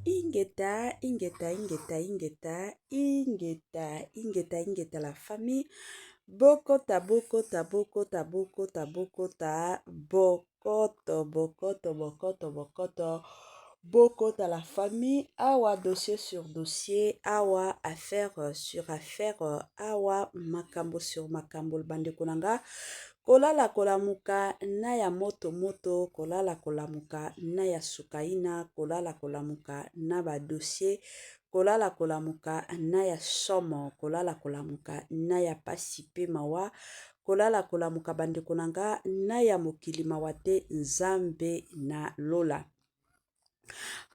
ingeta la famille. Bokota, bokota, bokota, bokota, bokota, bokoto, bokoto, bokoto, bokoto, bokota la famille. Awa dossier sur dossier, awa affaire sur affaire, awa makambo sur makambo, bande konanga. Kolala kolamuka na ya moto moto, kolala kolamuka na ya sukaina, kolala kolamuka na ba dossier, kolala kolamuka na ya somo, kolala kolamuka na ya pasipe mawa, kolala kolamuka bande konanga na ya mokili mawa te nzambe na lola.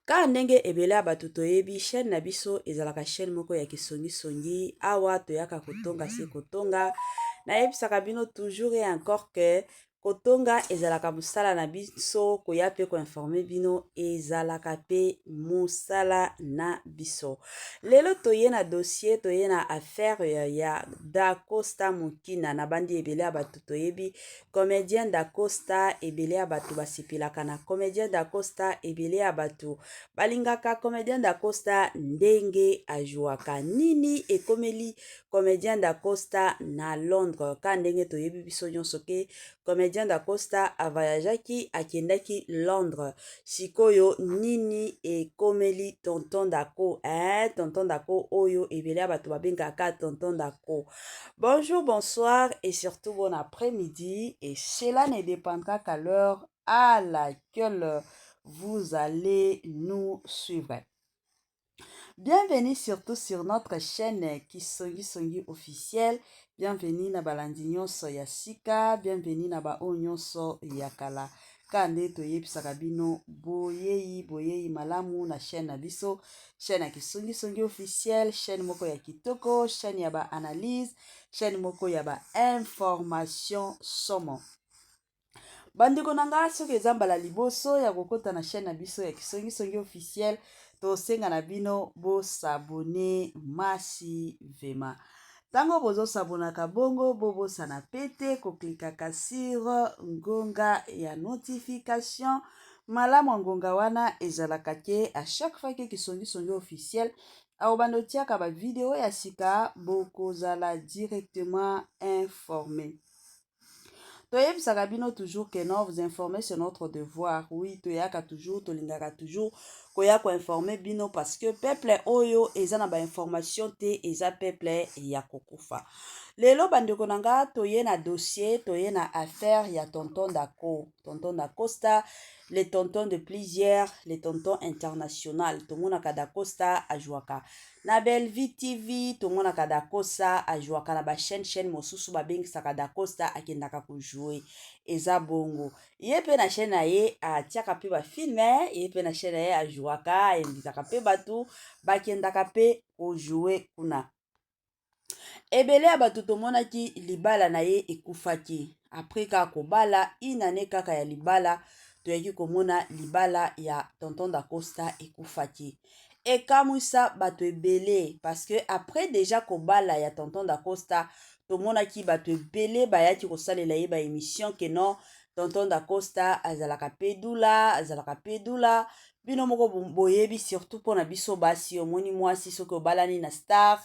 Ka ndenge ebele bato toyebi chaîne na biso ezalaka chaîne moko ya kisongi songi, awa toyaka kotonga se kotonga. Nayebisaka bino toujours et encore que kotonga ezalaka musala na biso, koya pe ko informer bino ezalaka pe musala na biso. Lelo toye na dossier, toye na affaire ya Da Costa Mukina na bandi ebele bato toyebi. Comédien Da Costa ebele bato basipilaka na comédien Da Costa ebele bato balingaka comédien Da Costa ndenge ajuaka nini ekomeli comédien Da Costa na Londres. Ka ndenge toyebi biso nyonso ke comédien Da Costa avayajaki akendaki Londres. Sikoyo nini ekomeli tonton Dako, tonton Dako oyo ebele bato babengaka tonton Dako. Bonjour, bonsoir et surtout bon après-midi, et cela ne dépendra qu'à l'heure à laquelle vous allez nous suivre. Bienvenue surtout sur notre chaîne Kisongi Songi officielle. Bienvenue na balandi nyonso ya sika, bienvenue na ba o nyonso ya kala. Kande toyebisaka bino boyei malamu na chaîne na biso, chaîne ya Kisongi Songi officielle, chaîne moko ya kitoko, chaîne ya ba analyse, chaîne moko ya ba information somo. Bandeko nanga soki eza mbala liboso ya kokota na chaîne na biso ya Kisongi Songi officielle, tosenga na bino bo s'abonner masi vema. Tango bozo sabonaka bongo bobo sana pete ko klikaka sur ngonga ya notification. Malamu ngonga wana ezalaka ke à chaque fois que Kisongi Songi officielle au bando tiaka ba vidéo ya sika bokozala directement informé. Toyebisaka bino toujours que non, vous informer c'est notre devoir. Oui, toyaka toujours, tolingaka toujours koya ko informer bino parce que peuple oyo eza na ba information te, eza peuple ya kokufa. Lelo bandeko nanga toye na dossier, toye na affaire ya tonton Dako, tonton Da Costa, les tontons de plusieurs, les tontons internationaux. Tomonaka Da Costa ajuaka na Bellevue TV, tomonaka Da Costa ajuaka na ba chaîne mosusu babengisaka Da Costa akendaka ko jouer eza bongo. Ye pe na chaîne na ye atiaka pe ba film, ye pe na chaîne na ye ajuaka endisaka pe batu bakendaka pe ko jouer kuna. Ebele ya bato tomonaki libala na ye ekufaki. Après ka kobala, inane kaka ya libala, toyaki komona libala ya tonton Da Costa ekufaki. Ekamwisa bato ebele, parce que après déjà kobala ya tonton Da Costa, tomonaki bato ebele bayaki kosalela ye ba émission ke non, tonton Da Costa azalaka pedula, bino moko boyebi surtout pona biso basi omoni mwasi soki obalani na star,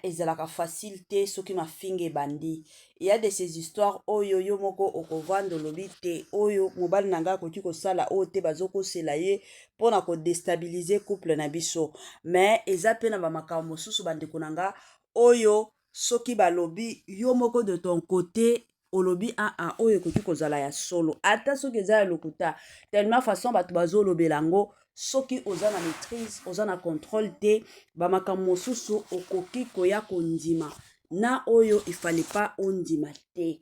ezalaka facilité soki mafinga bandi. Il y a de ces histoires oyo yo moko okovanda lobi te, oyo mobali nanga akoki kosala oyo te bazoko sela ye pona ko déstabiliser couple na biso. Mais eza pe na ba makambo mosusu bandeko nanga oyo soki balobi yo moko de ton côté olobi oyo koki kozala ya solo. Ata soki eza ya lokuta, tellement façon bato bazolobela ngo soki oza na maîtrise, oza na contrôle te, ba makambo mosusu okoki koya kondima na oyo il fallait pas ondima te.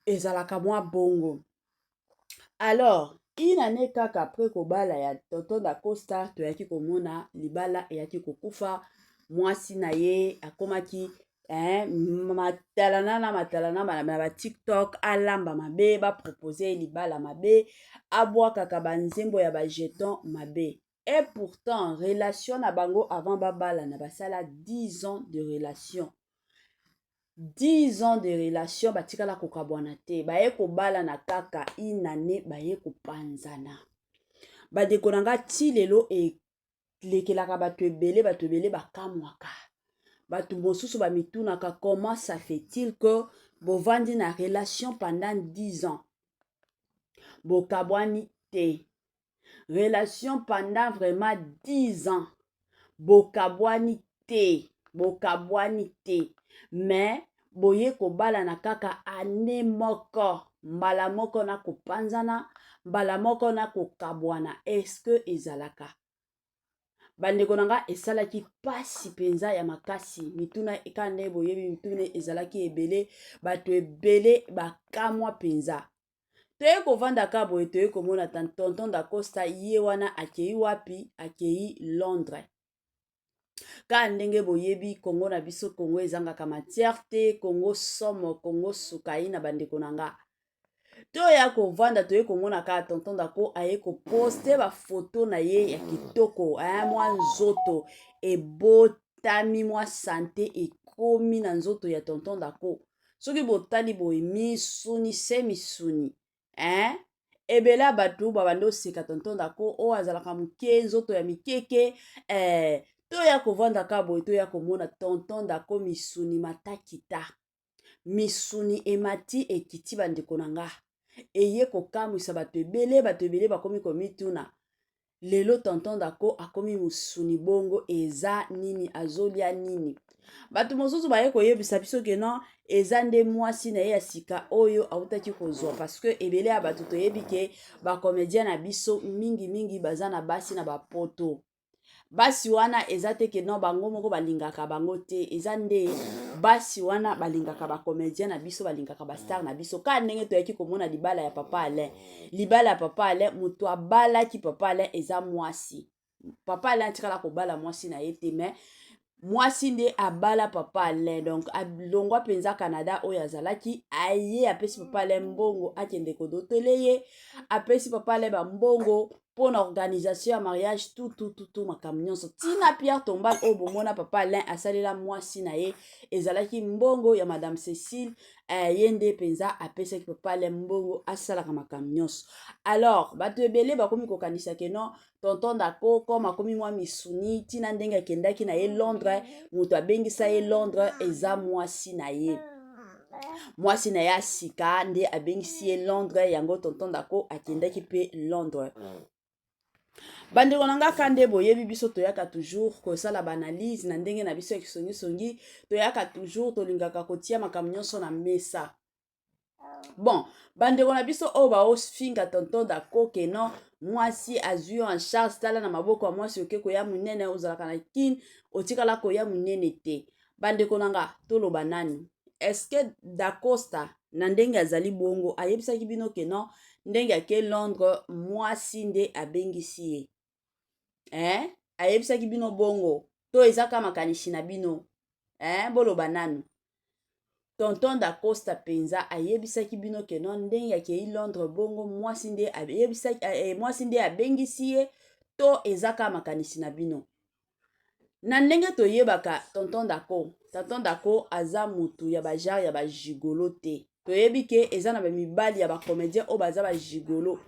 Ezalaka mwa bongo. Alors, inane kaka après kobala ya tonton Da Costa, toyaki komona libala eyaki kokufa, mwasi na ye akomaki matalana na ba TikTok, alamba mabe, ba proposer libala mabe, abwakaka ba nzembo ya ba jeton mabe. Et pourtant, relation na bango avant babala na basala 10 ans de relation. 10 ans de relation batikala kokabwana te, baye kobala na kaka inane baye kopanzana. bandeko na nga ti lelo elekelaka bato ebele bakamwaka. Bato mosusu bamitunaka comment ça fait-il que bovandi na relation pendant 10 ans bokabwani te. Relation pendant vraiment 10 ans bokabwani te. Mais boye kobala na kaka ane moko, mbala moko na kopanzana, mbala moko na kokabwana. Est-ce que ezalaka? Bandeko nanga esalaki pasi penza ya makasi. Mituna ekande boyebi mituna ezalaki ebele, bato ebele bakamwa penza. Toye kovanda ka boye toye komona tonton da Costa ye wana akei wapi? Akei Londres. Ka ndenge boyebi Congo na biso Congo ezangaka matière te, Congo somo, Congo sukai na bandeko nanga. Toya kovanda toye komona ka tonton dako aye koposte ba photo na ye ya kitoko, mwa nzoto ebotami, mwa sante ekomi na nzoto ya tonton dako. Soki botali boye misuni se misuni, ebela batu babando seka tonton dako o azalaka muke nzoto ya mikeke. Toya kovanda ka boye toya komona tonton dako misuni matakita, misuni emati ekiti bandeko nanga. Eye kokamwisa bato ebele bakomi komituna. Lelo tonton dako akomi musuni bongo eza nini, azolia nini. Bato mosusu baye koyebisa biso ke non eza nde mwasi na ye ya sika oyo autaki kozwa, parce que ebele ya bato toyebi ke bakomedia na biso mingi baza na basi na bapoto. Basi wana eza te ke non bango moko balingaka bango te, eza nde basi wana balingaka bakomedia na biso, balingaka bastar na biso. Ka ndenge toyaki komona libala ya Papa Alain. Libala ya Papa Alain, mutu abalaki Papa Alain eza mwasi. Papa Alain atikala kobala mwasi na ye te, mais mwasi nde abala Papa Alain. Donc alongwa penza Canada oyo azalaki, aye apesi Papa Alain mbongo akende kodotele ye, apesi Papa Alain bambongo pour l'organisation ya mariage tout makambo nyonso. Tina Pierre Tombal o bomona Papa Alain asalela mwasi na ye ezalaki mbongo ya Madame Cécile, yende penza apesaki Papa Alain mbongo asalaka makambo nyonso. Alors bato ebele bakomi kokanisa ke non tonton dako comme akomi mwa misuni tina ndenge akendaki na ye Londres, mutu abengisa ye Londres eza mwasi na ye. Mwasi na ye asika nde abengisi ye Londres, yango tonton dako akendaki pe Londres. Bandeko nanga kande boyebi biso toyaka toujours kosala banalise na ndenge na biso ya kisongi toyaka toujours tolingaka kotia makambo nyonso na mesa. Bon, bandeko na biso o ba osfinga tonton dako ke non mwasi azui en charge tala na maboko ya mwasi oke koya munene ozalaka na kin otikala koya munene te. Bandeko nanga toloba nani? Est-ce que Da Costa na ndenge azali bongo ayebisaki bino ke non ndenge ake Londres mwasi nde abengisi ye? Ayebisaki bino bongo to ezaka makanishi na bino? Boloba nani? Tonton Da Costa penza ayebisaki bino ke non ndenge ake Londres bongo mwasi nde ayebisaki mwasi nde abengisi ye to ezaka makanishi na bino? Na ndenge toyebaka tonton dako aza mutu ya bajar ya bajigolo te. Toyebi ke eza na bamibali ya bakomedien o baza bajigolo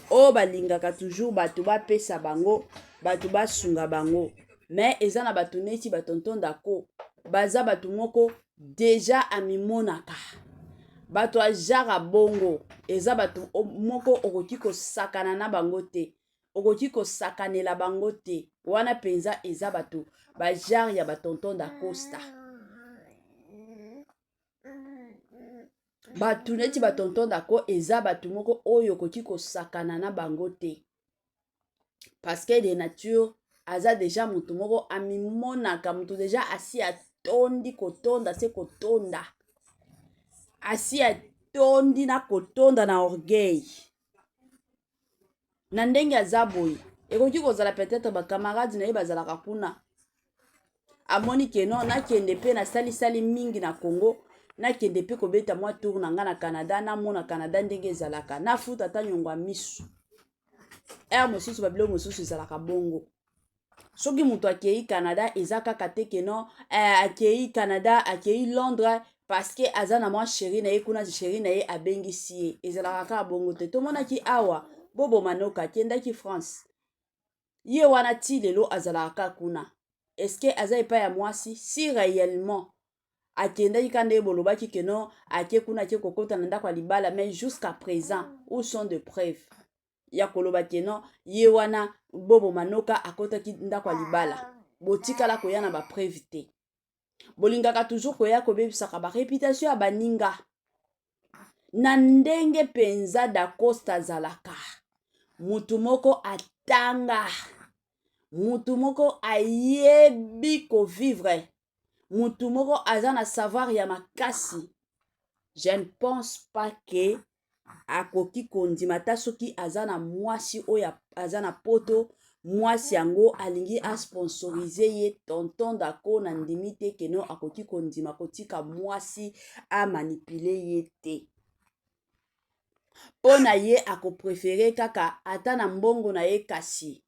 o balingaka toujours bato bapesa bango, bato basunga bango. Mais eza na bato neti batonton dako baza bato moko deja amimonaka, bato ajara bongo, eza bato moko okoki kosakana na bango te, okoki kosakanela bango te. Wana penza eza bato bajar ya batonton Da Costa. Bato neti batonton dako eza bato moko oyo okoki kosakana na bango te, parce que de nature aza deja mutu moko amimonaka, mutu deja asi atondi kotonda se kotonda, asi atondi na kotonda na orgueil. Na ndenge aza boye ekoki kozala peut-être bakamarade na ye bazalaka kuna, amoni ke non nakende pe na salisali mingi na Congo, nakende pe kobeta mwa tour na nga na Canada, namona Canada ndenge ezalaka, nafuta ata nyongo ya misu. Mosusu babilo mosusu ezalaka bongo. Soki mutu akei Canada eza kaka te ke non akei Canada, akei Londres parce que aza na mwa chéri na ye kuna, chéri na ye abengisi ye, ezalaka kaka bongo te. Tomonaki awa Bobo Manoka akendaki France. Ye wana ti lelo azalaka kuna. Eske aza epai ya mwasi? Si réellement akendaki kanda ye bolobaki ke non ake kuna ake kokota na ndako ya libala, mais jusqu'à présent où sont de preuves ya koloba ke non ye wana Bobo Manoka akotaki ndako ya libala? Botikala koya na ba preuve te. Bolingaka toujours koya kobebisaka ba réputation ya baninga. Na ndenge penza Da Costa azalaka, mutu moko atanga, mutu moko ayebi kovivre, mutu moko aza na savoir ya makasi. Je ne pense pas que akoki kondima ta soki aza na mwasi oyo aza na poto, mwasi yango alingi asponsorize ye tonton Dako na ndimi te keno akoki kondima kotika mwasi amanipule ye te. Pona ye akoprefere kaka ata na mbongo na ye kasi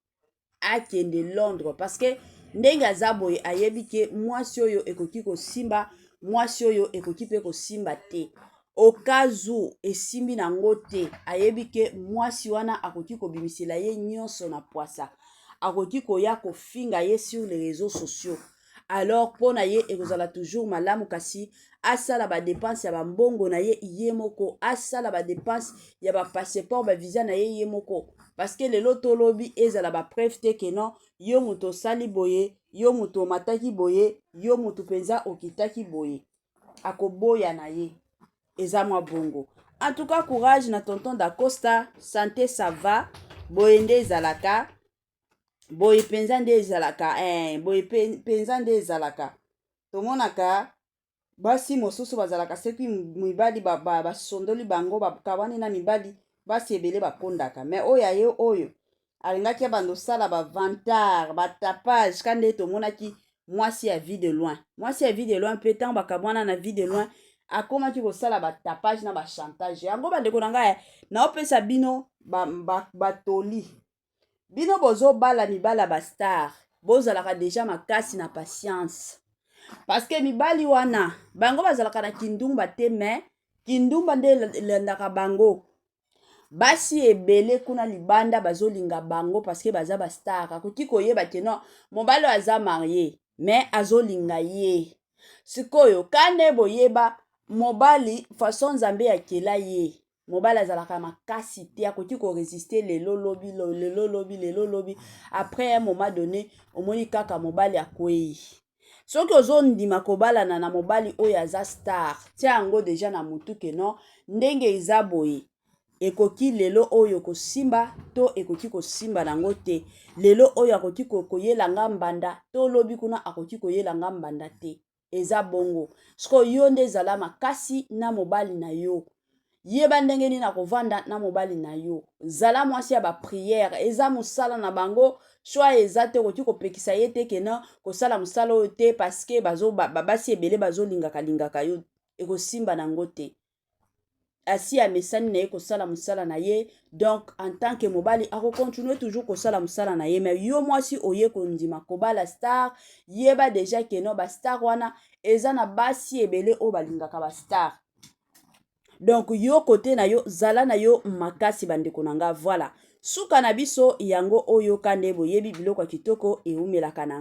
akende Londres, parce que ndenge aza boye ayebi ke mwasi oyo ekoki kosimba, mwasi oyo ekoki pe kosimba te. Okazu esimbi nango te, ayebi ke mwasi wana akoki kobimisela ye nyonso na poasa, akoki koya kofinga ye sur les réseaux sociaux. Alors pona ye ekozala toujours malamu kasi asala ba dépense ya bambongo na ye ye moko, asala ba dépense ya ba passeport ba visa na ye moko, parce que lelo tolobi ezala ba preuve te ke non yo muto sali boye, yo muto mataki boye, yo muto penza okitaki boye, akoboya na ye. Eza mwa bongo. En tout cas, courage na tonton Da Costa, santé ça va, boye nde ezalaka, boye penza nde ezalaka, boye penza nde ezalaka. Tomonaka basi mosusu bazalaka seki mibali basondoli bango bakabani na mibali basi ebele bakondaka, mais oyo aye oyo alingaki abanda osala bavantard batapage kande tomonaki mwasi ya vie de loin, mwasi ya vie de loin mpe ntango bakabwana na vie de loin akomaki kosala batapage na bachantage. Yango bandeko na ngai naopesa bino batoli, bino bozobala mibala bastar, bozalaka deja makasi na patience, parce que mibali wana bango bazalaka na kindumba te, mais kindumba nde elandaka bango. Basi ebele kuna libanda bazolinga bango parce que baza bastar. Akoki koyeba ke non mobali aza marié mais azolinga ye. Sikoyo kande boyeba mobali façon nzambe akela ye, mobali azalaka makasi te, akoki koresiste lelo lobi après un moment donné omoni kaka mobali akwei. Soki ozondima kobalana na mobali oyo aza star, tia yango deja na mutu ke non ndenge eza boye ekoki lelo oyo kosimba to ekoki kosimba nango te, lelo oyo akoki koyelanga mbanda to lobi kuna akoki koyelanga mbanda te. Eza bongo siko yo nde ezala makasi na mobali na yo, yeba ndenge nini akovanda na mobali na yo, zala mwasi ya bapriere, eza mosala na bango, shwa eza te okoki kopekisa ye te kena kosala mosala oyo te parce que basi ebele bazolingaka yo, ekosimba nango te. Asi amesani na ye kosala mosala na ye, donc en tant que mobali akokontinue toujours kosala mosala na ye, mais yo mwasi oye kondima kobala star, yeba deja keno bastar wana eza na basi ebele oyo balingaka bastar. Donc yo kote na yo zala na yo makasi bandeko na nga. Voilà, suka na biso yango oyo kande boyebi biloko ya kitoko eumelaka na